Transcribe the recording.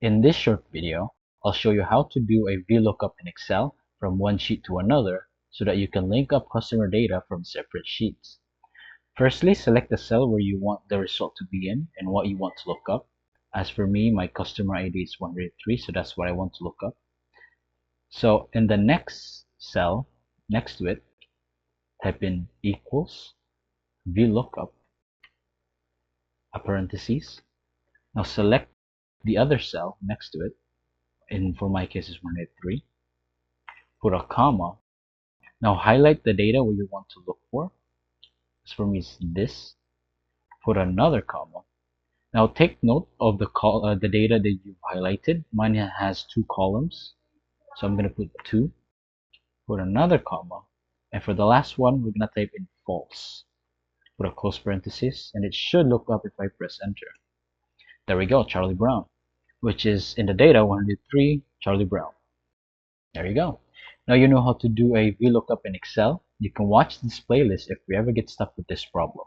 In this short video, I'll show you how to do a VLOOKUP in Excel from one sheet to another so that you can link up customer data from separate sheets. Firstly, select the cell where you want the result to be in and what you want to look up. As for me, my customer ID is 103, so that's what I want to look up. So in the next cell, next to it, type in equals VLOOKUP, a parentheses. Now select the other cell next to it, and for my case is 183. Put a comma. Now highlight the data where you want to look for. As for me, it's this. Put another comma. Now take note of the data that you've highlighted. Mine has 2 columns, so I'm going to put 2. Put another comma, and for the last one, we're going to type in false. Put a close parenthesis, and it should look up if I press enter. There we go, Charlie Brown, which is in the data 103 Charlie Brown. There you go. Now you know how to do a VLOOKUP in Excel. You can watch this playlist if you ever get stuck with this problem.